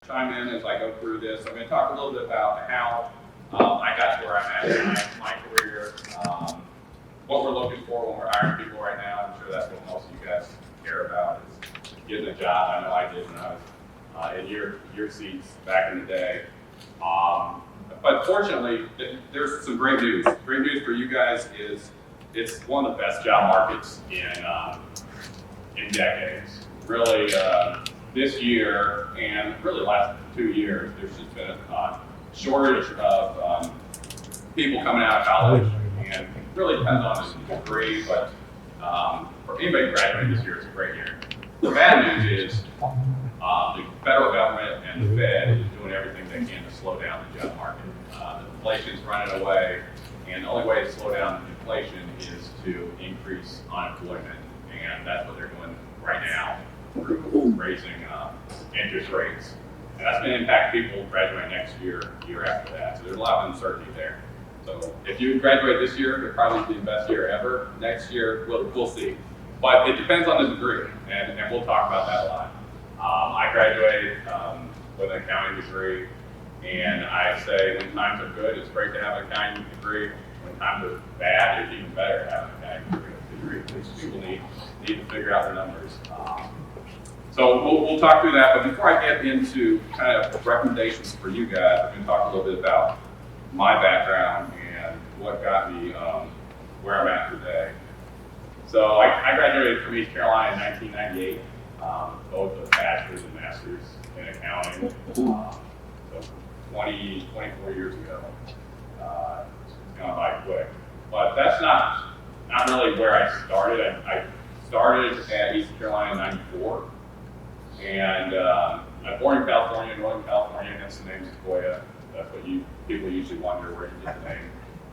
chime in as I go through this. I'm going to talk a little bit about how I got to where I'm at in my career, what we're looking for when we're hiring people right now. I'm sure that's what most of you guys care about is getting a job. I know I did when I was in your seats back in the day. But fortunately, there's some great news. Great news for you guys is it's one of the best job markets in decades. Really, this year and really the last 2 years, there's just been a shortage of people coming out of college, and it really depends on the degree, but for anybody graduating this year, it's a great year. The bad news is the federal government and the Fed is doing everything they can to slow down the job market. The inflation's running away, and the only way to slow down inflation is to increase unemployment, and that's what they're doing right now through raising interest rates. And that's going to impact people graduating next year, year after that. So there's a lot of uncertainty there. So if you graduate this year, it'll probably be the best year ever. Next year, we'll see. But it depends on the degree, and we'll talk about that a lot. I graduated with an accounting degree, and I say when times are good, it's great to have an accounting degree. When times are bad, it's even better to have an accounting degree. Because people need to figure out the numbers. So we'll talk through that, but before I get into kind of recommendations for you guys, I'm going to talk a little bit about my background and what got me where I'm at today. So I graduated from East Carolina in 1998, both with bachelor's and master's in accounting, so 24 years ago. It's gone by quick, but that's not really where I started. I started at East Carolina in '94. And I'm born in California, Northern California, hence the name Sequoia. That's what people usually wonder where you get the name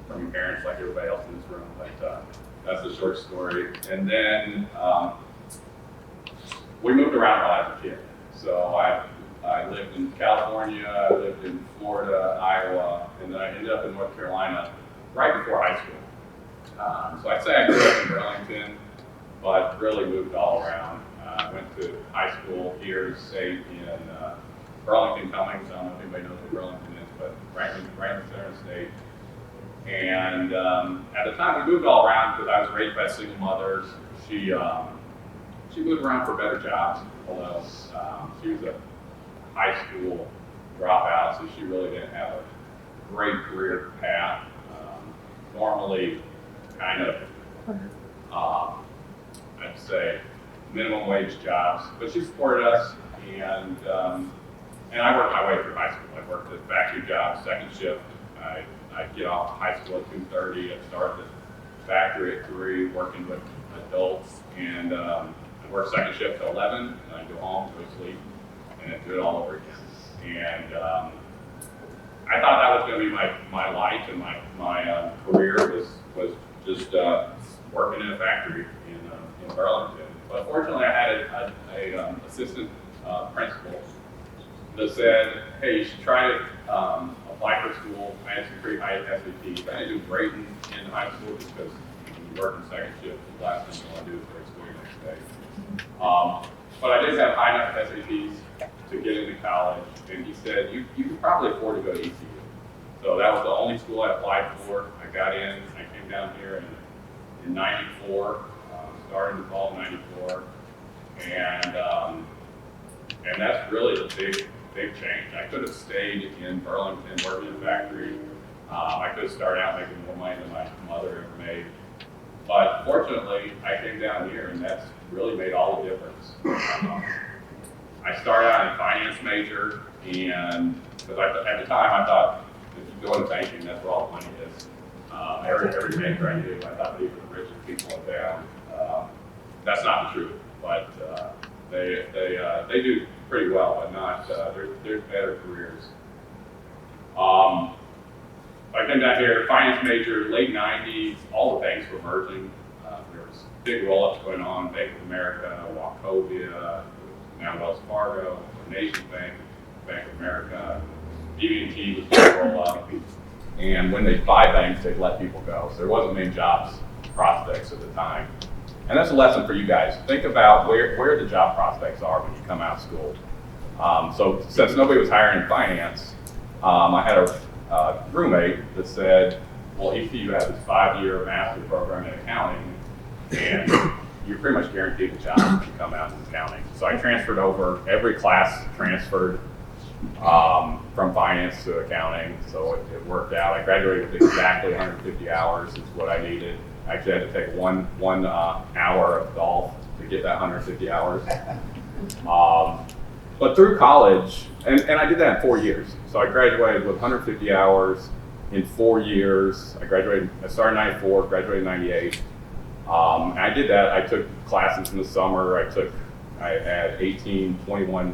from your parents, like everybody else in this room. But that's the short story. And then we moved around while I was a kid. So I lived in California, I lived in Florida, Iowa, and then I ended up in North Carolina right before high school. So I'd say I grew up in Burlington, but really moved all around. I went to high school here, stayed in Burlington Cummings. I don't know if anybody knows what Burlington is, but right in the center of the state. And at the time, we moved all around because I was raised by a single mother. She moved around for better jobs, although she was a high school dropout, so she really didn't have a great career path. Normally, kind of, I'd say, minimum wage jobs, but she supported us, and I worked my way through high school. I worked at factory jobs, second shift. I'd get off high school at 2:30. I'd start the factory at 3, working with adults, and I worked second shift till 11, and I'd go home, go to sleep, and then do it all over again. And I thought that was going to be my life, and my career was just working in a factory in Burlington. But fortunately, I had a assistant principal that said, hey, you should try to apply for school. I had some pretty high SATs. I didn't do great in high school just because when you work in second shift, the last thing you want to do is go to school the next day. But I did have high enough SATs to get into college, and he said, you could probably afford to go to ECU. So that was the only school I applied for. I got in, I came down here in '94. Started in the fall of '94, and that's really the big change. I could have stayed in Burlington working in a factory. I could have started out making more money than my mother ever made. But fortunately, I came down here, and that's really made all the difference. I started out in finance major, and because at the time I thought if you go into banking, that's where all the money is. Every banker I knew, I thought they were the richest people in town. That's not the truth, but they do pretty well, but not there's better careers. I came down here, finance major, late '90s. All the banks were merging. There was big roll-ups going on. Bank of America, Wachovia, now Wells Fargo, Nation Bank, Bank of America, BB&T was going to roll up. And when they buy banks, they'd let people go. So there wasn't many jobs prospects at the time. And that's a lesson for you guys. Think about where the job prospects are when you come out of school. So since nobody was hiring in finance, I had a roommate that said, well, ECU has this 5-year master program in accounting, and you're pretty much guaranteed a job if you come out in accounting. So I transferred over, every class transferred from finance to accounting, so it worked out. I graduated with exactly 150 hours is what I needed. I actually had to take one hour of golf to get that 150 hours. But through college, and I did that in 4 years. So I graduated with 150 hours in 4 years. I started in 94, graduated in 98. And I did that. I took classes in the summer. I had 18, 21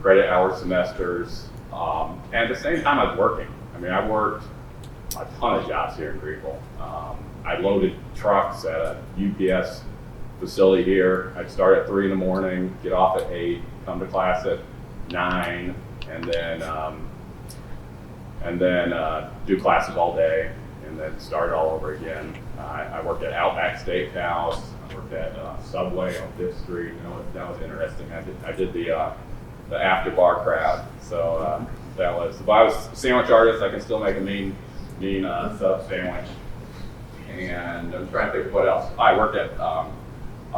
credit hour semesters. And at the same time, I was working. I mean, I worked a ton of jobs here in Greenville. I loaded trucks at a UPS facility here. I'd start at 3 in the morning, get off at 8, come to class at 9, and then do classes all day, and then start all over again. I worked at Outback Steakhouse. I worked at Subway on 5th Street. You know, that was interesting. I did the after bar crowd. So that was. If I was a sandwich artist, I can still make a mean sub sandwich. And I'm trying to think of what else. I worked at a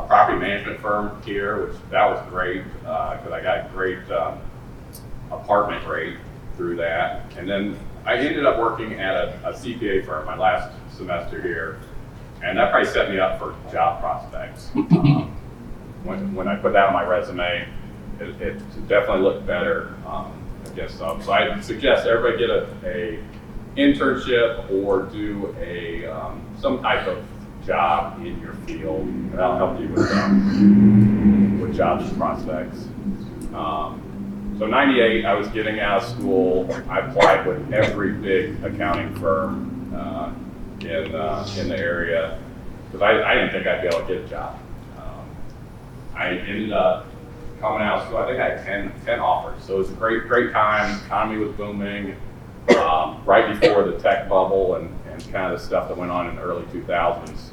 property management firm here, which that was great because I got a great apartment rate through that. And then I ended up working at a CPA firm my last semester here, and that probably set me up for job prospects. When I put that on my resume, it definitely looked better against some. So I suggest everybody get a internship or do some type of job in your field. That'll help you with jobs prospects. So 98, I was getting out of school. I applied with every big accounting firm in the area because I didn't think I'd be able to get a job. I ended up coming out of school. I think I had 10 offers. So it was a great time. Economy was booming. Right before the tech bubble and kind of the stuff that went on in the early 2000s.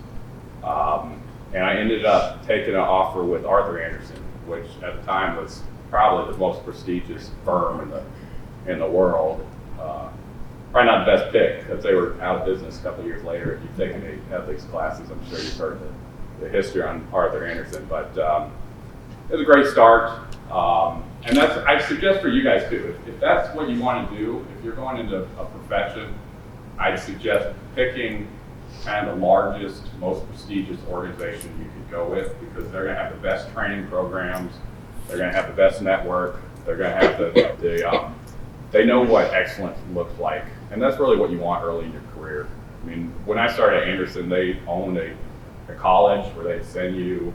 And I ended up taking an offer with Arthur Andersen, which at the time was probably the most prestigious firm in the world. Probably not the best pick because they were out of business a couple of years later. If you've taken the ethics classes, I'm sure you've heard the history on Arthur Andersen. But it was a great start. And I suggest for you guys too, if that's what you want to do, if you're going into a profession, I'd suggest picking kind of the largest, most prestigious organization you could go with because they're going to have the best training programs, they're going to have the best network, they're going to have they know what excellence looks like, and that's really what you want early in your career. I mean, when I started at Andersen, they owned a college where they'd send you,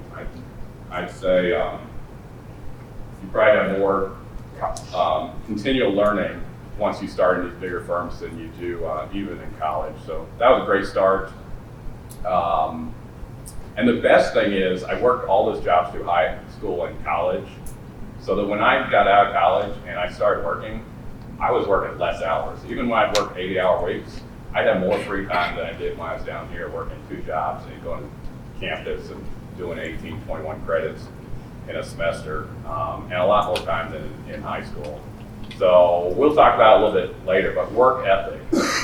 I'd say, you probably have more continual learning once you start in these bigger firms than you do even in college. So that was a great start. And the best thing is I worked all those jobs through high school and college so that when I got out of college and I started working, I was working less hours. Even when I'd work 80-hour weeks, I'd have more free time than I did when I was down here working 2 jobs and going to campus and doing 18, 21 credits in a semester, and a lot more time than in high school. So we'll talk about it a little bit later, but work ethic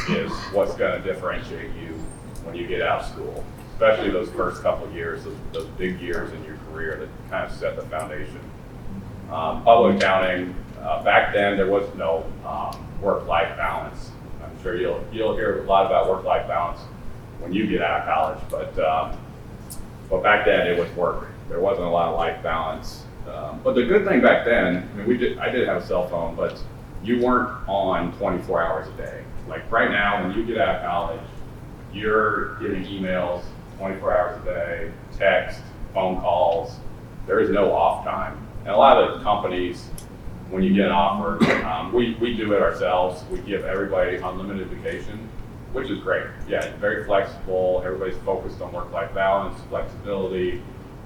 is what's going to differentiate you when you get out of school, especially those first couple of years, those big years in your career that kind of set the foundation. Public accounting, back then there was no work-life balance. I'm sure you'll hear a lot about work-life balance when you get out of college, but back then it was work. There wasn't a lot of life balance. But the good thing back then, I mean, I did have a cell phone, but you weren't on 24 hours a day. Like right now, when you get out of college, you're getting emails 24 hours a day, text, phone calls. There is no off time. And a lot of the companies, when you get an offer, we do it ourselves. We give everybody unlimited vacation, which is great. Yeah, it's very flexible. Everybody's focused on work-life balance, flexibility,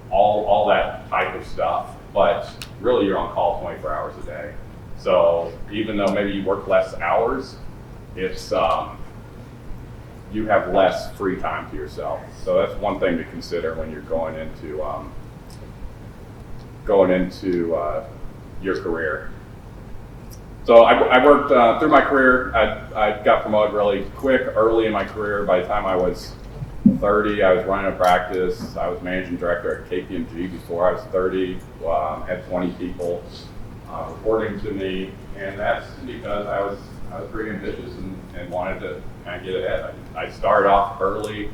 all that type of stuff. But really, you're on call 24 hours a day. So even though maybe you work less hours, it's you have less free time to yourself. So that's one thing to consider when you're going into your career. So I worked through my career. I got promoted really quick, early in my career. By the time I was 30, I was running a practice. I was managing director at KPMG before I was 30. Had 20 people reporting to me, and that's because I was pretty ambitious and wanted to kind of get ahead. I started off early.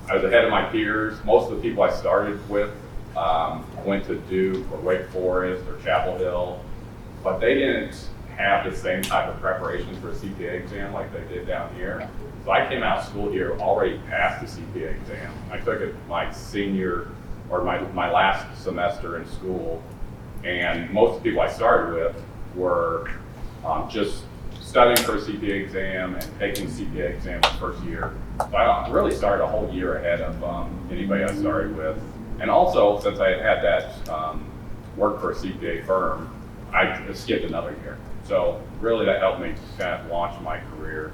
I was ahead of my peers. Most of the people I started with went to Duke or Wake Forest or Chapel Hill, but they didn't have the same type of preparation for a CPA exam like they did down here. So I came out of school here already past the CPA exam. I took it my senior or my last semester in school, and most of the people I started with were just studying for a CPA exam and taking CPA exam the first year. So I really started a whole year ahead of anybody I started with. And also, since I had that work for a CPA firm, I skipped another year. So really that helped me kind of launch my career.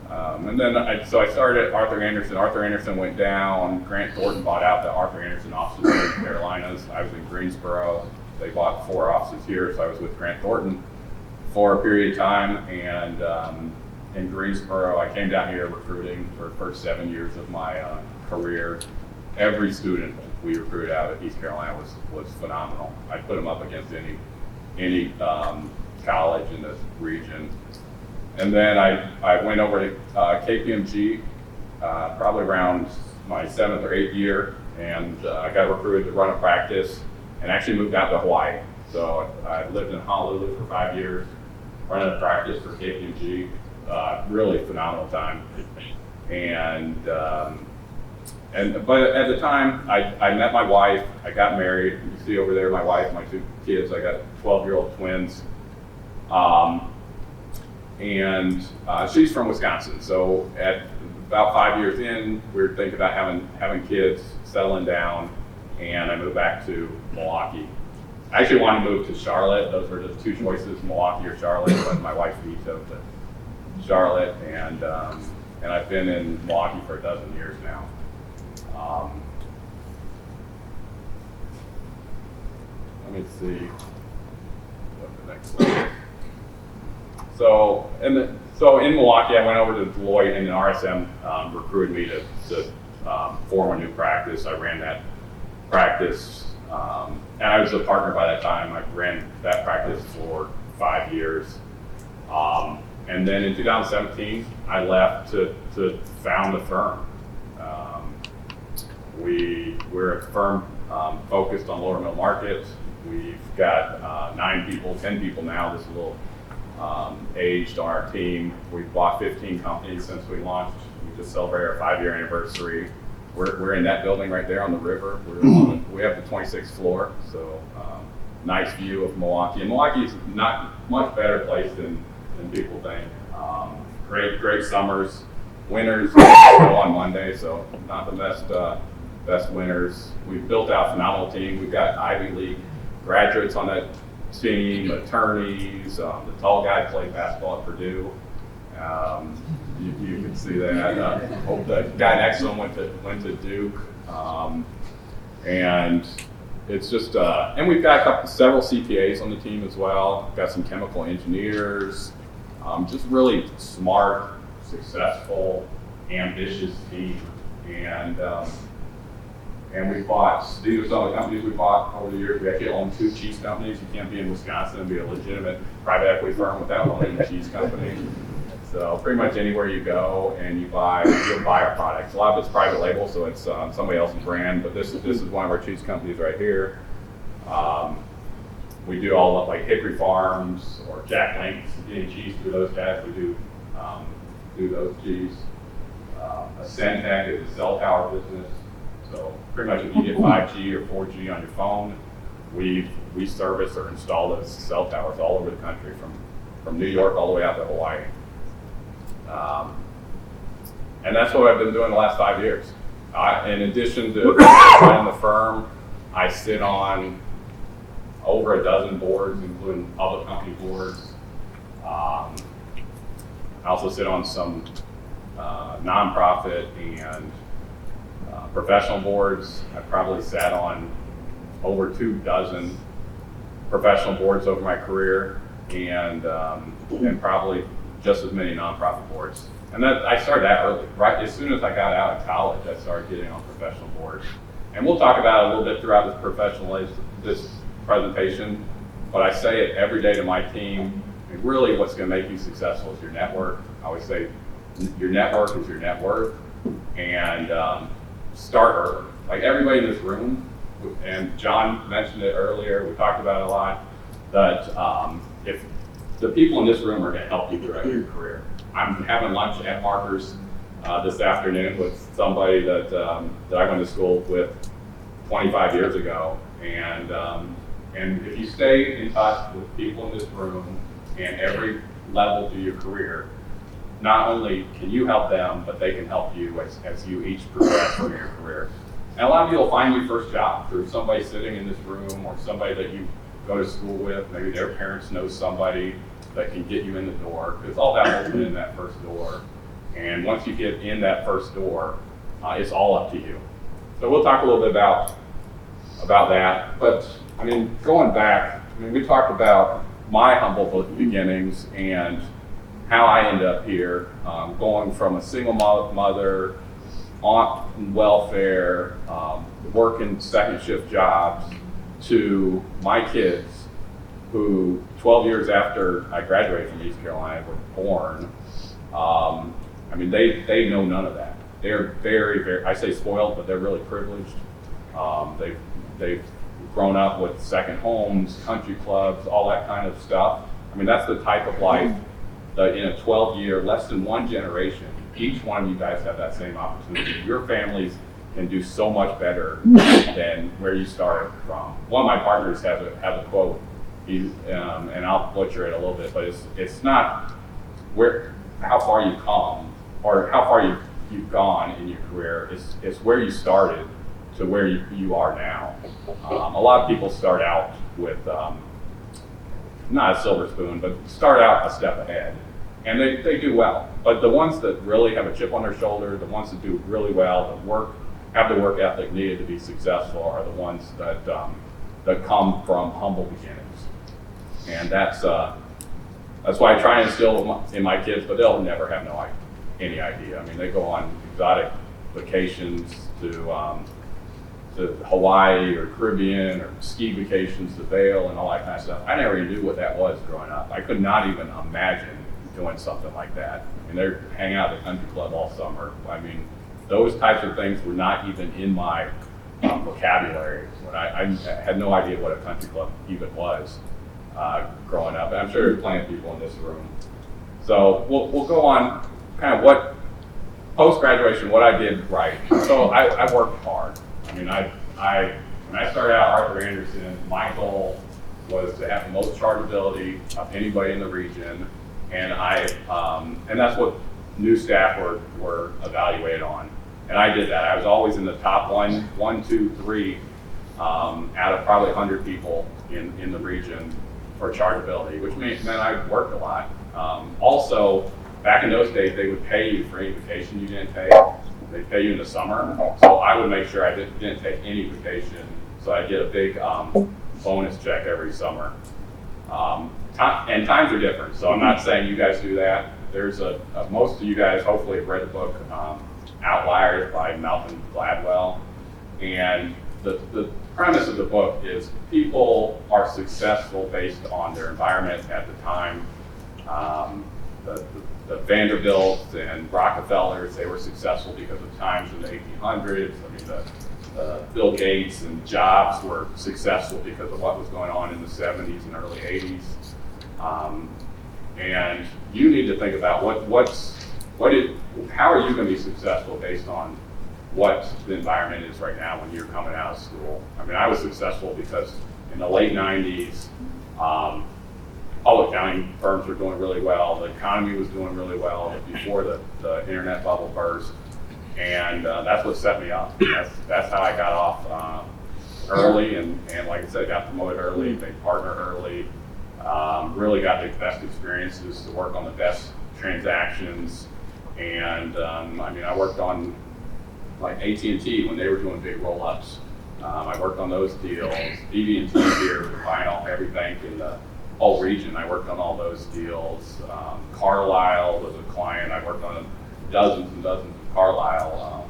And then I started at Arthur Andersen. Arthur Andersen went down. Grant Thornton bought out the Arthur Andersen offices in the Carolinas. I was in Greensboro. They bought 4 offices here, so I was with Grant Thornton for a period of time. And in Greensboro, I came down here recruiting for the first 7 years of my career. Every student we recruited out of East Carolina was phenomenal. I put them up against any college in this region. And then I went over to KPMG probably around my 7th or 8th year, and I got recruited to run a practice and actually moved out to Hawaii. So I lived in Honolulu for 5 years, running a practice for KPMG. Really phenomenal time. But at the time, I met my wife. I got married. You see over there my wife, my 2 kids. I got 12-year-old twins. And she's from Wisconsin. So at about 5 years in, we were thinking about having kids, settling down, and I moved back to Milwaukee. I actually wanted to move to Charlotte. Those were the 2 choices, Milwaukee or Charlotte, but my wife vetoed Charlotte, and I've been in Milwaukee for a dozen years now. Let me see what the next slide is. So in Milwaukee, I went over to Deloitte, and the RSM recruited me to form a new practice. I ran that practice, and I was a partner by that time. I ran that practice for 5 years. And then in 2017, I left to found the firm. We're a firm focused on lower middle market. We've got 9 people, 10 people now. This is a little aged on our team. We've bought 15 companies since we launched. We just celebrated our 5-year anniversary. We're in that building right there on the river. We have the 26th floor, so nice view of Milwaukee. And Milwaukee is not much better place than people think. Great summers. Winters go on Monday, so not the best winters. We've built out a phenomenal team. We've got Ivy League graduates on that team, attorneys. The tall guy played basketball at Purdue. You can see that. The guy next to him went to Duke, and it's just. And we've got several CPAs on the team as well. We've got some chemical engineers. Just really smart, successful, ambitious team, and we bought, these are some of the companies we bought over the years. We actually own 2 cheese companies. You can't be in Wisconsin and be a legitimate private equity firm without owning a cheese company. So pretty much anywhere you go and you'll buy our products. A lot of it's private label, so it's somebody else's brand, but this is one of our cheese companies right here. We do all of like Hickory Farms or Jack Link's, getting cheese through those guys. We do those cheese. Ascentech is a cell tower business. So pretty much if you get 5G or 4G on your phone, we service or install those cell towers all over the country, from New York all the way out to Hawaii. And that's what I've been doing the last 5 years. In addition to running the firm, I sit on over a dozen boards, including public company boards. I also sit on some nonprofit and professional boards. I probably sat on over 2 dozen professional boards over my career. and probably just as many nonprofit boards. And I started that early, right? As soon as I got out of college, I started getting on professional boards. And we'll talk about it a little bit throughout this presentation, but I say it every day to my team. I mean, really what's gonna make you successful is your network. I always say your network is your net worth, and start early. Like everybody in this room, and John mentioned it earlier, we talked about it a lot, that if the people in this room are gonna help you throughout your career. I'm having lunch at Parker's this afternoon with somebody that I went to school with 25 years ago, and if you stay in touch with people in this room and every level through your career, not only can you help them, but they can help you as you each progress through your career. And a lot of you will find your first job through somebody sitting in this room or somebody that you go to school with. Maybe their parents know somebody that can get you in the door, because all that open in that first door. And once you get in that first door, it's all up to you. So we'll talk a little bit about that. But I mean, going back, I mean, we talked about my humble beginnings and how I ended up here, going from a single mother, on welfare, working second shift jobs, to my kids, who 12 years after I graduated from East Carolina were born. I mean, they know none of that. They're very, very, I say spoiled, but they're really privileged. They've grown up with second homes, country clubs, all that kind of stuff. I mean, that's the type of life that in a 12-year, less than one generation, each one of you guys have that same opportunity. Your families can do so much better than where you started from. One of my partners has a quote, and I'll butcher it a little bit, but it's not how far you've come or how far you've gone in your career. It's where you started to where you are now. A lot of people start out with not a silver spoon, but start out a step ahead, and they do well. But the ones that really have a chip on their shoulder, the ones that do really well, have the work ethic needed to be successful, are the ones that come from humble beginnings. And that's why I try and instill in my kids, but they'll never have any idea. I mean, they go on exotic vacations to Hawaii or Caribbean, or ski vacations to Vail and all that kind of stuff. I never even knew what that was growing up. I could not even imagine doing something like that. I mean, they're hanging out at the country club all summer. I mean, those types of things were not even in my vocabulary. When I had no idea what a country club even was growing up. And I'm sure there's plenty of people in this room. So we'll go on kind of what, post-graduation, what I did right. So I worked hard. I mean, when I started out at Arthur Anderson, my goal was to have the most chargeability of anybody in the region, and that's what new staff were evaluated on. And I did that. I was always in the top one, two, three out of probably 100 people in the region for chargeability, which meant I worked a lot. Also, back in those days, they would pay you for any vacation you didn't take. They pay you in the summer, so I would make sure I didn't take any vacation, so I'd get a big bonus check every summer. And times are different, so I'm not saying you guys do that. There's most of you guys hopefully have read the book Outliers by Malcolm Gladwell, and the premise of the book is people are successful based on their environment at the time. The Vanderbilts and Rockefellers, they were successful because of times in the 1800s. I mean, the Bill Gates and Jobs were successful because of what was going on in the 70s and early 80s. And you need to think about how are you going to be successful based on what the environment is right now when you're coming out of school. I mean, I was successful because in the late 90s, public accounting firms were doing really well. The economy was doing really well before the internet bubble burst, and that's what set me up. That's how I got off early, and like I said, got promoted early, made partner early. Really got the best experiences to work on the best transactions, and I mean, I worked on like AT&T when they were doing big roll-ups. I worked on those deals. BB&T here, buying every bank in the whole region. I worked on all those deals. Carlisle was a client. I worked on dozens and dozens of Carlisle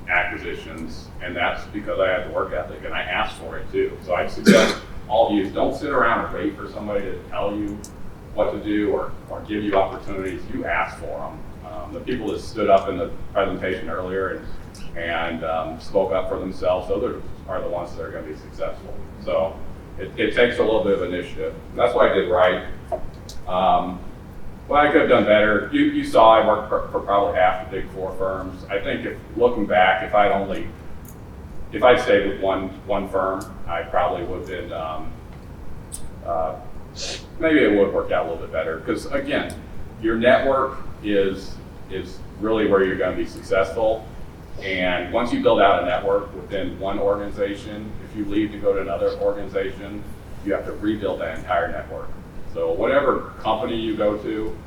acquisitions, and that's because I had the work ethic and I asked for it too. So I suggest all of you, don't sit around and wait for somebody to tell you what to do or give you opportunities. You ask for them. The people that stood up in the presentation earlier and spoke up for themselves, those are the ones that are going to be successful. So it takes a little bit of initiative. That's what I did right. Well, I could have done better. You saw I worked for probably half the big four firms. I think looking back, if I'd stayed with one firm, I probably would have been, maybe it would have worked out a little bit better. Because again, your network is really where you're going to be successful. And once you build out a network within one organization, if you leave to go to another organization, you have to rebuild that entire network. So whatever company you go to,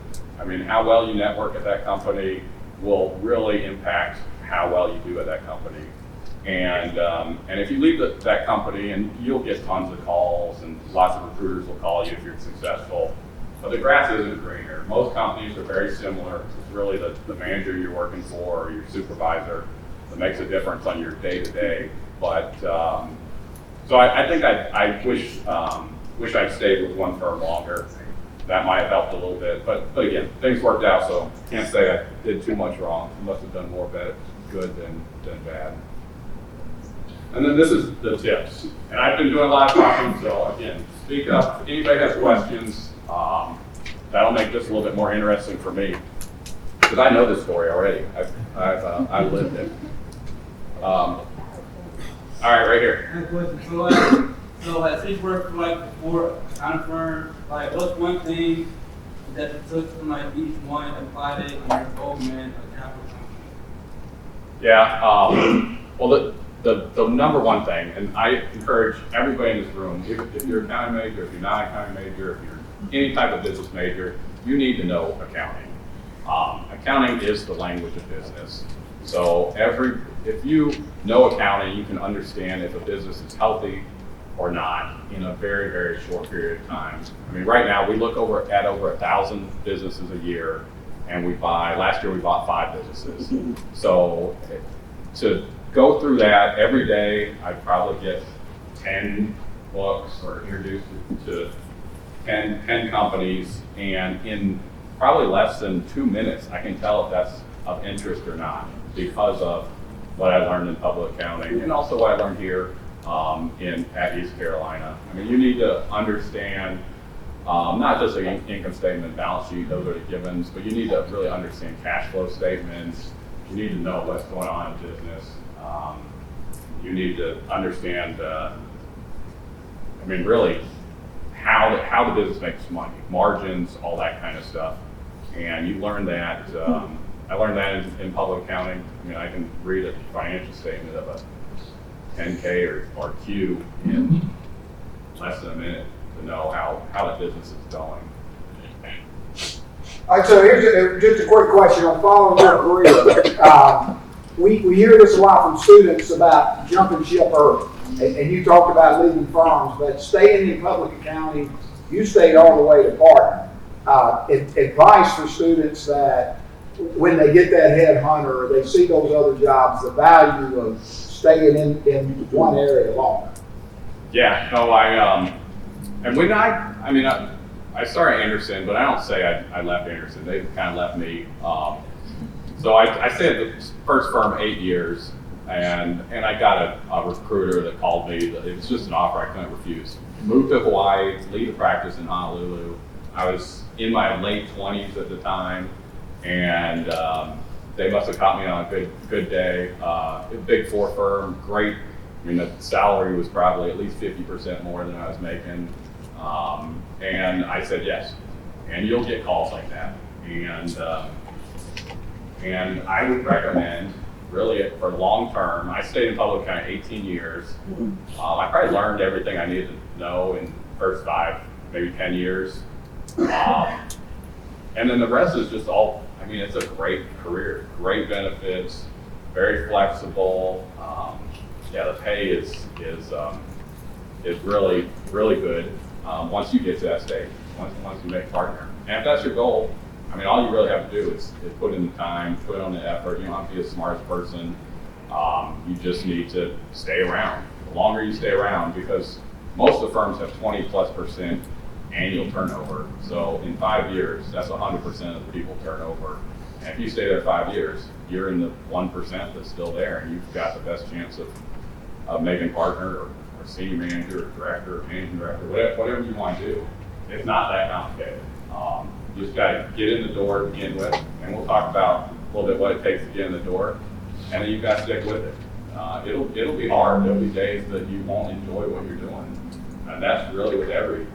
I mean, how well you network at that company will really impact how well you do at that company. And if you leave that company, and you'll get tons of calls, and lots of recruiters will call you if you're successful, but the grass isn't greener. Most companies are very similar. It's really the manager you're working for or your supervisor that makes a difference on your day-to-day. But so I think I wish I'd stayed with one firm longer. That might have helped a little bit, but again, things worked out, so can't say I did too much wrong. I must have done more good than bad. And then this is the tips. And I've been doing a lot of talking, so again, speak up. If anybody has questions, that'll make this a little bit more interesting for me, because I know this story already. I've lived it. All right, right here. I have a question. So since you work for like 4 accounting firms, like what's one thing that you took from like each one and applied it in your Borgman Capital company? Yeah. Well, the number one thing, and I encourage everybody in this room, if you're an accounting major, if you're not an accounting major, if you're any type of business major, you need to know accounting. Accounting is the language of business. So if you know accounting, you can understand if a business is healthy or not in a very, very short period of time. I mean, right now we look at over 1,000 businesses a year, and last year we bought 5 businesses. So to go through that every day, I probably get 10 books or introduced to 10 companies, and in probably less than 2 minutes, I can tell if that's of interest or not, because of what I learned in public accounting and also what I learned here at East Carolina. I mean, you need to understand not just an income statement and balance sheet, those are the givens, but you need to really understand cash flow statements. You need to know what's going on in business. You need to understand, really, how the business makes money, margins, all that kind of stuff. And you learn that, I learned that in public accounting. I mean, I can read a financial statement of a 10K or Q in less than a minute to know how the business is going. All right, so here's just a quick question on following your career. We hear this a lot from students about jumping ship early, and you talked about leaving firms, but staying in public accounting, you stayed all the way to partner. Advice for students that when they get that headhunter or they see those other jobs, the value of staying in one area longer. Yeah, no, and when I started Anderson, but I don't say I left Anderson. They kind of left me. So I stayed at the first firm 8 years, and I got a recruiter that called me. It was just an offer I couldn't refuse. Moved to Hawaii, lead a practice in Honolulu. I was in my late 20s at the time, and they must have caught me on a good day. A big 4 firm, great. I mean, the salary was probably at least 50% more than I was making. And I said yes. And you'll get calls like that. And I would recommend, really, for long term, I stayed in public accounting 18 years. I probably learned everything I needed to know in the first 5, maybe 10 years. And then the rest is just all, it's a great career, great benefits, very flexible. The pay is really, really good once you get to that stage. once you make partner. And if that's your goal, I mean, all you really have to do is put in the time, put on the effort. You don't have to be the smartest person. You just need to stay around. The longer you stay around, because most of the firms have 20+% annual turnover. So in 5 years, that's 100% of the people turnover. And if you stay there 5 years, you're in the 1% that's still there, and you've got the best chance of making partner or senior manager or director or managing director, whatever you want to do. It's not that complicated. You just got to get in the door to begin with, and we'll talk about a little bit what it takes to get in the door, and then you've got to stick with it. It'll be hard. There'll be days that you won't enjoy what you're doing, and that's really with every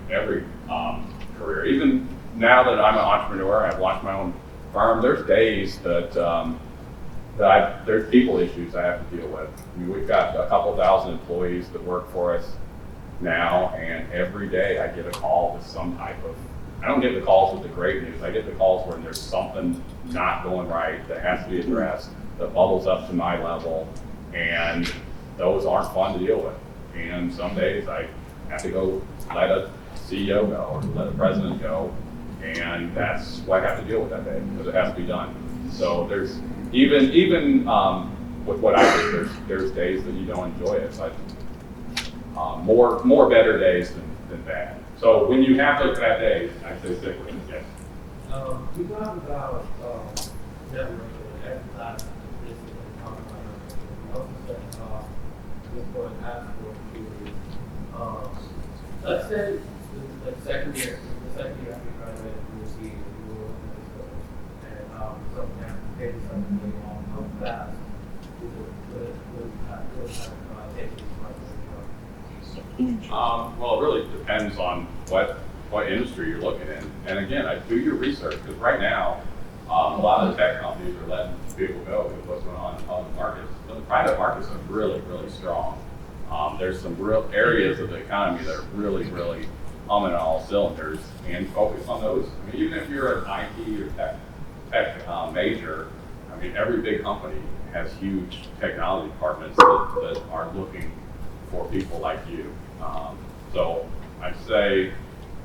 career. Even now that I'm an entrepreneur, I've launched my own firm. There's days that there's people issues I have to deal with. I mean, we've got a couple thousand employees that work for us now, and every day I get a call with some type of. I don't get the calls with the great news. I get the calls when there's something not going right that has to be addressed, that bubbles up to my level, and those aren't fun to deal with. And some days I have to go let a CEO go or let a president go, and that's what I have to deal with that day because it has to be done. So there's even with what I do, there's days that you don't enjoy it, but more better days than bad. So when you have those bad days, I say stick with it. Yes. We talked about networking and advertising. This is talking about also setting before and after period. Let's say the second year after you graduate, you will see you will and something happens, pay something going on. How fast would take you? Well, it really depends on what industry you're looking in. And again, I do your research because right now, a lot of the tech companies are letting people go with what's going on the markets. But the private markets are really, really strong. There's some real areas of the economy that are really, really humming on all cylinders, and focus on those. I mean, even if you're an IT or tech major, I mean, every big company has huge technology departments that are looking for people like you. So I'd say,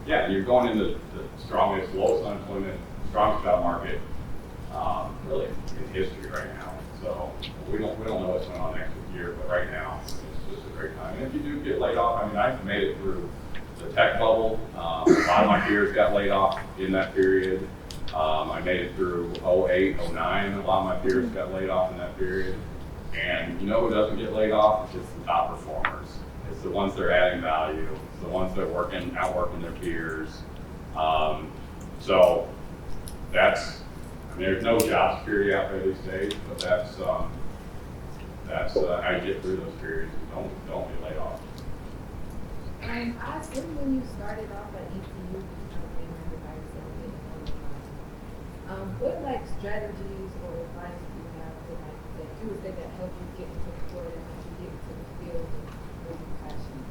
yeah, you're going into the strongest, lowest unemployment, strongest job market, really in history right now. So we don't know what's going on next year, but right now it's just a great time. And if you do get laid off, I mean, I've made it through the tech bubble. A lot of my peers got laid off in that period. I made it through 08, 09. A lot of my peers got laid off in that period. And you know who doesn't get laid off? It's the top performers. It's the ones that are adding value. It's the ones that are outworking their peers. So that's, I mean, there's no job security out there these days, but that's how you get through those periods. Don't get laid off. I assume when you started off at ECU, what like strategies or advice do you have to that you would say that help you get into the field and help you get into the field and really passionate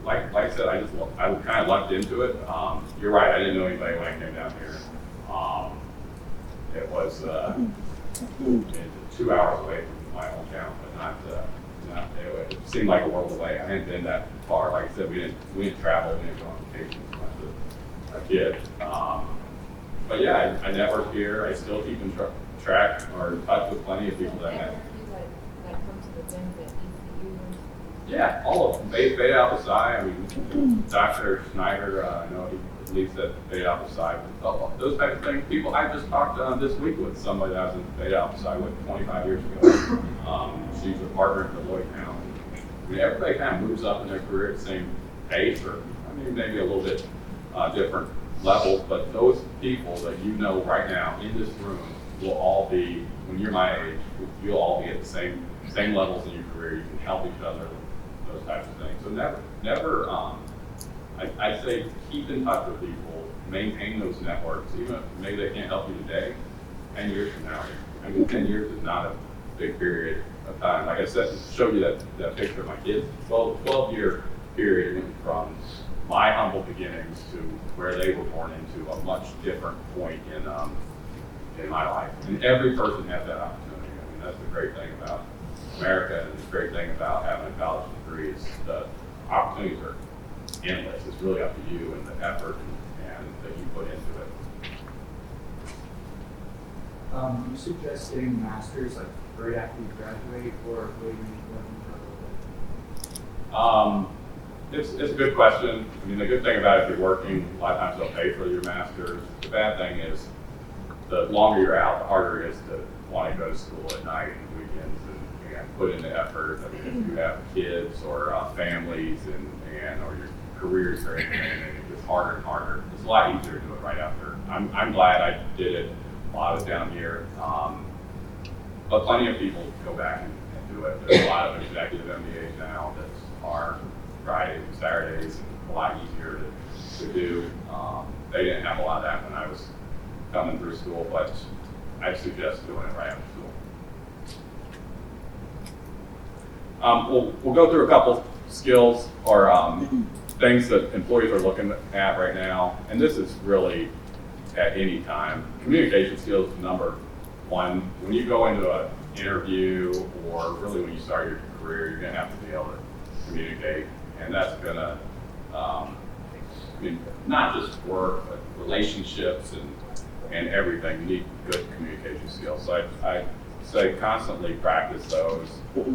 about? Like I said, I kind of lucked into it. You're right. I didn't know anybody when I came down here. It was 2 hours away from my hometown, but not. It seemed like a world away. I hadn't been that far. Like I said, we didn't travel. We didn't go on vacations when I was a kid. But yeah, I network here. I still keep in track or in touch with plenty of people that I met. Like come to the gyms at ECU? Yeah, all of them. Beta Alpha Psi. I mean, Dr. Schneider, I know he leads that Beta Alpha Psi. Those types of things. People, I just talked this week with somebody that I was in Beta Alpha Psi with 25 years ago. She's a partner at Deloitte now. I mean, everybody kind of moves up in their career at the same pace, or I mean, maybe a little bit different levels, but those people that you know right now in this room will all be, when you're my age, you'll all be at the same levels in your career. You can help each other with those types of things. So never, I say keep in touch with people, maintain those networks, even if maybe they can't help you today, 10 years from now. I mean, 10 years is not a big period of time. Like I said, showed you that picture of my kids, 12-year period from my humble beginnings to where they were born into a much different point in my life. And every person has that opportunity. I mean, that's the great thing about America, and the great thing about having a college degree is the opportunities are endless. It's really up to you and the effort and that you put into it. You suggest getting a master's like right after you graduate, or waiting for a little bit? It's a good question. I mean, the good thing about it, if you're working, a lot of times they'll pay for your master's. The bad thing is, the longer you're out, the harder it is to want to go to school at night and weekends and put in the effort. I mean, if you have kids or families or your careers or anything, it's harder and harder. It's a lot easier to do it right after. I'm glad I did it while I was down here. But plenty of people go back and do it. There's a lot of executive MBAs now that are Fridays and Saturdays, and a lot easier to do. They didn't have a lot of that when I was coming through school, but I'd suggest doing it right after school. We'll go through a couple skills or things that employees are looking at right now, and this is really at any time. Communication skills is number one. When you go into an interview, or really when you start your career, you're going to have to be able to communicate, and that's going to, not just work, but relationships and everything. You need good communication skills. So I say constantly practice those.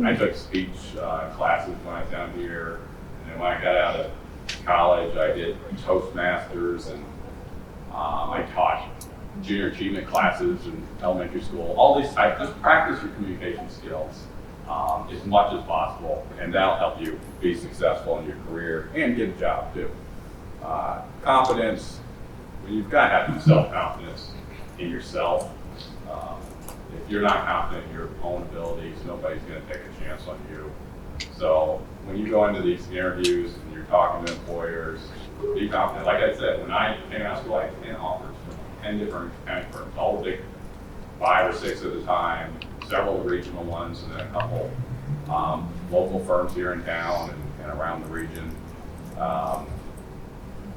I took speech classes when I was down here, and then when I got out of college, I did Toastmasters, and I taught junior achievement classes in elementary school. All these types, just practice your communication skills as much as possible, and that'll help you be successful in your career and get a job too. Confidence, you've got to have some self-confidence in yourself. If you're not confident in your own abilities, nobody's going to take a chance on you. So when you go into these interviews and you're talking to employers, be confident. Like I said, when I came out of school, I had 10 offers from 10 different accounting firms, all the big 5 or 6 at a time, several regional ones, and then a couple local firms here in town and around the region.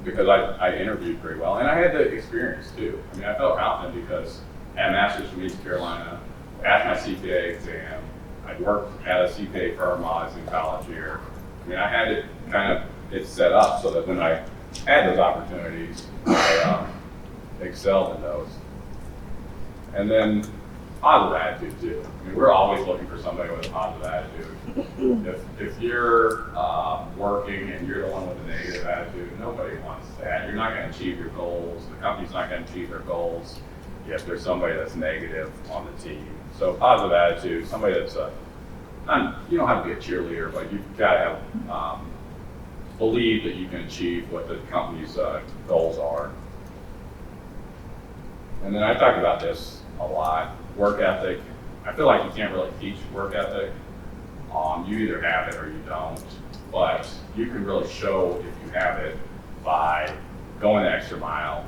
Because I interviewed pretty well, and I had the experience too. I mean, I felt confident because I had a master's from East Carolina, passed my CPA exam. I worked at a CPA firm while I was in college here. I mean, I had it it's set up so that when I had those opportunities, I excelled in those. And then positive attitude too. I mean, we're always looking for somebody with a positive attitude. If you're working and you're the one with a negative attitude, nobody wants that. You're not going to achieve your goals. The company's not going to achieve their goals if there's somebody that's negative on the team. So positive attitude, somebody that's you don't have to be a cheerleader, but you've got to have believe that you can achieve what the company's goals are. And then I talked about this a lot. Work ethic. I feel like you can't really teach work ethic. You either have it or you don't, but you can really show if you have it by going the extra mile.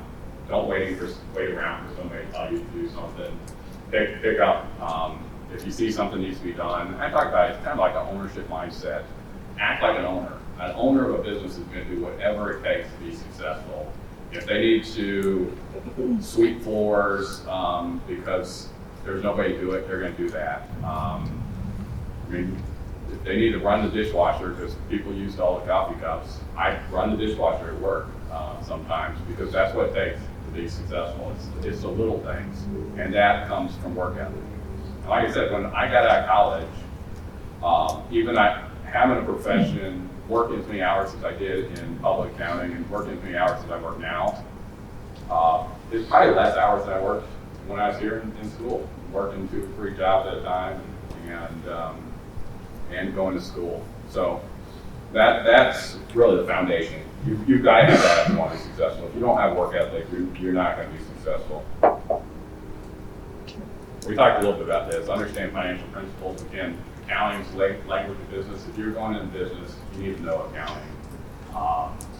Don't wait around for somebody to tell you to do something. Pick up if you see something needs to be done. I talk about it, it's kind of like an ownership mindset. Act like an owner. An owner of a business is going to do whatever it takes to be successful. If they need to sweep floors because there's nobody to do it, they're going to do that. I mean, if they need to run the dishwasher because people used all the coffee cups, I run the dishwasher at work sometimes because that's what it takes to be successful. It's the little things, and that comes from work ethic. And like I said, when I got out of college, even having a profession, working as many hours as I did in public accounting and working as many hours as I work now, it's probably less hours than I worked when I was here in school, working 2 or 3 jobs at a time and going to school. So that's really the foundation. You've got to have that if you want to be successful. If you don't have work ethic, you're not going to be successful. We talked a little bit about this. Understand financial principles. Again, accounting is language of business. If you're going into business, you need to know accounting.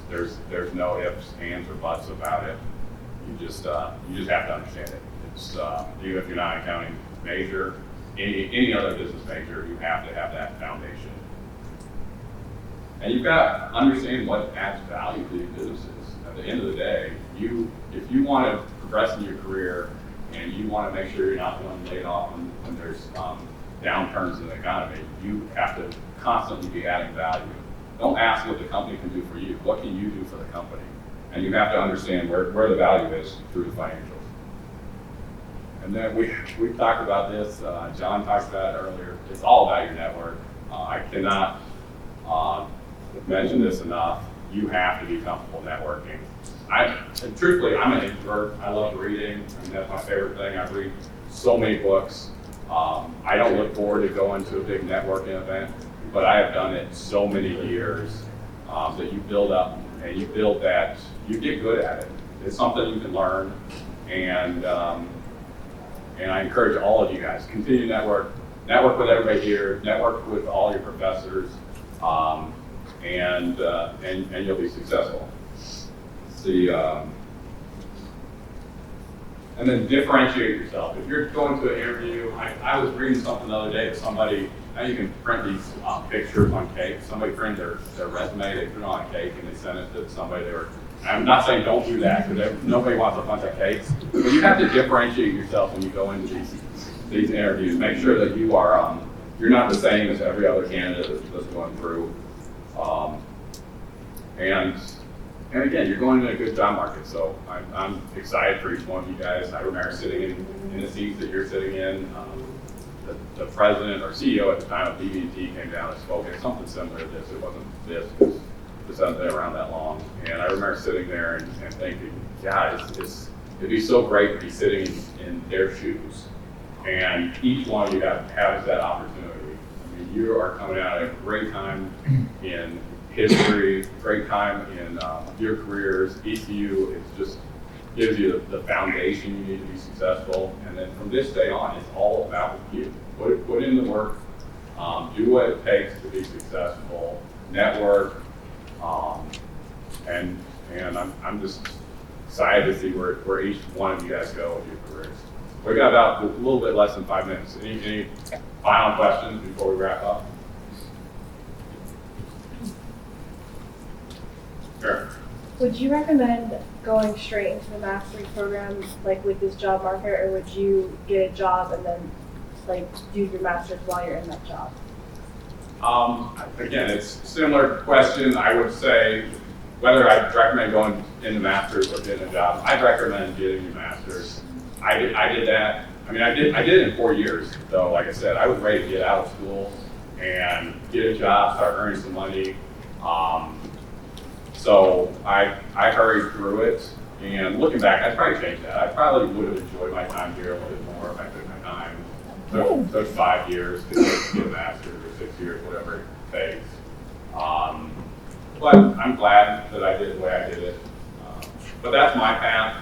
There's no ifs, ands, or buts about it. You just have to understand it. It's even if you're not an accounting major, any other business major, you have to have that foundation. And you've got to understand what adds value to your businesses. At the end of the day, if you want to progress in your career and you want to make sure you're not going laid off when there's downturns in the economy, you have to constantly be adding value. don't ask what the company can do for you. What can you do for the company? And you have to understand where the value is through the financials. And then we talked about this, John talked about it earlier. It's all about your network. I cannot mention this enough. You have to be comfortable networking. And truthfully, I'm an introvert. I love reading. I mean, that's my favorite thing. I read so many books. I don't look forward to going to a big networking event, but I have done it so many years that you build up and you build that, you get good at it. It's something you can learn, and I encourage all of you guys, continue to network with everybody here, network with all your professors, and you'll be successful. See, and then differentiate yourself. If you're going to an interview, I was reading something the other day that somebody, now you can print these pictures on cake. Somebody printed their resume, they put it on a cake and they sent it to somebody. I'm not saying don't do that, because nobody wants a bunch of cakes. But you have to differentiate yourself when you go into these interviews. Make sure that you are, you're not the same as every other candidate that's going through. And again, you're going in a good job market, so I'm excited for each one of you guys. I remember sitting in the seats that you're sitting in. The president or CEO at the time of BB&T came down and spoke at something similar to this. It wasn't this, because this hasn't been around that long. And I remember sitting there and thinking, God, it'd be so great to be sitting in their shoes. And each one of you has that opportunity. I mean, you are coming out at a great time in history, great time in your careers. ECU is just gives you the foundation you need to be successful. And then from this day on, it's all about you. Put in the work, do what it takes to be successful, network, and I'm just excited to see where each one of you guys go with your careers. We got about a little bit less than 5 minutes. Any final questions before we wrap up? Sure. Would you recommend going straight into the master's program, like with this job market, or would you get a job and then like do your master's while you're in that job? Again, it's a similar question. I would say whether I'd recommend going into master's or getting a job. I'd recommend getting your master's. I did that. I mean, I did it in 4 years, though. Like I said, I was ready to get out of school and get a job, start earning some money. So I hurried through it, and looking back, I'd probably change that. I probably would have enjoyed my time here a little bit more if I took my time. Took 5 years to get a master's, or 6 years, whatever it takes. But I'm glad that I did it the way I did it. But that's my path.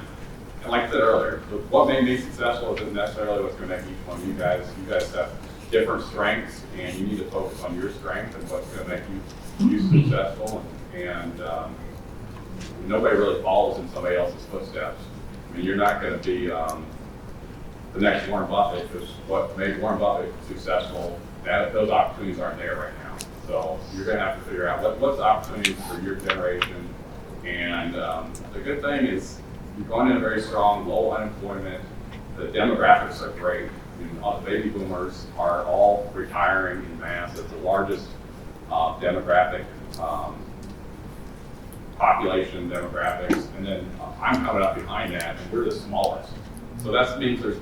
And like I said earlier, what made me successful isn't necessarily what's going to make each one of you guys. You guys have different strengths, and you need to focus on your strength and what's going to make you successful. And nobody really follows in somebody else's footsteps. I mean, you're not going to be the next Warren Buffett, because what made Warren Buffett successful, those opportunities aren't there right now. So you're going to have to figure out what's the opportunities for your generation. And the good thing is you're going in a very strong, low unemployment. The demographics are great. I mean, all the baby boomers are all retiring in mass. It's the largest demographic population demographics, and then I'm coming up behind that, and we're the smallest. So that means there's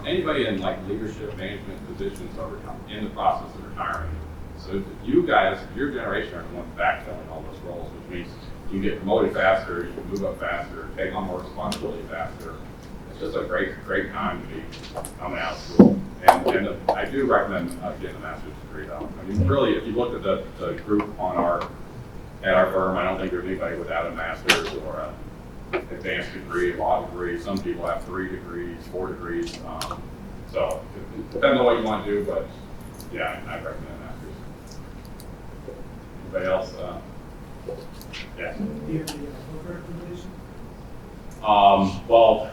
anybody in like leadership management positions are in the process of retiring. So you guys, your generation are the ones backfilling all those roles, which means you get promoted faster, you can move up faster, take on more responsibility faster. It's just a great time to be coming out of school. And I do recommend getting a master's degree though. I mean, really, if you look at the group at our firm, I don't think there's anybody without a master's or an advanced degree, law degree. Some people have 3 degrees, 4 degrees. So it depends on what you want to do, but yeah, I recommend master's. Anybody else? Yeah. Do you have any corporate position? Well,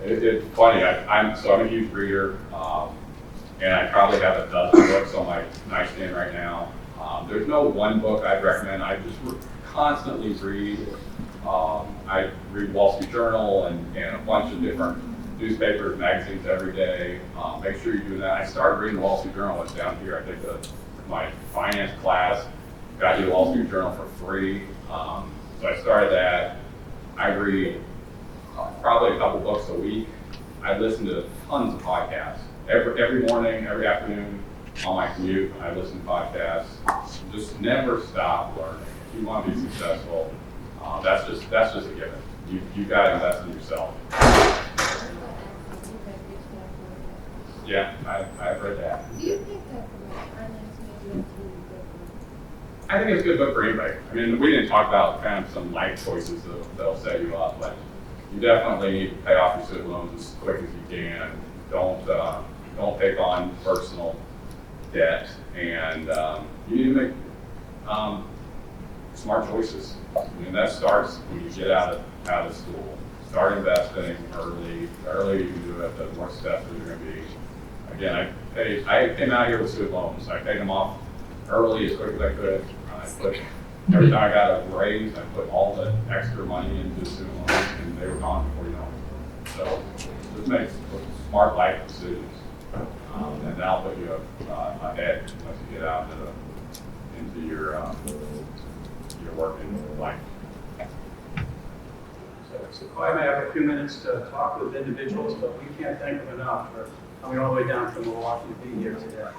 it's funny. I'm a huge reader, and I probably have a dozen books on my nightstand right now. There's no one book I'd recommend. I just constantly read. I read Wall Street Journal and a bunch of different newspapers, magazines every day. Make sure you're doing that. I started reading the Wall Street Journal. I was down here. I think my finance class, got you the Wall Street Journal for free. So I started that. I read probably a couple books a week. I listen to tons of podcasts. Every morning, every afternoon on my commute, I listen to podcasts. Just never stop learning. If you want to be successful, that's just a given. You got to invest in yourself. Yeah, I've read that. Do you think that from a finance maybe that's really good for I think it's a good book for anybody. I mean, we didn't talk about kind of some life choices that'll set you up, but you definitely need to pay off your student loans as quick as you can. Don't take on personal debt, and you need to make smart choices. I mean, that starts when you get out of school. Start investing early. The earlier you do it, the more successful you're going to be. Again, I came out here with student loans. I paid them off early as quick as I could. Every time I got a raise, I put all the extra money into student loans, and they were gone before you know it. So just make smart life decisions, and that'll put you ahead once you get out into your working life. So Sequoia may have a few minutes to talk with individuals, but we can't thank them enough for coming all the way down from Milwaukee to be here today.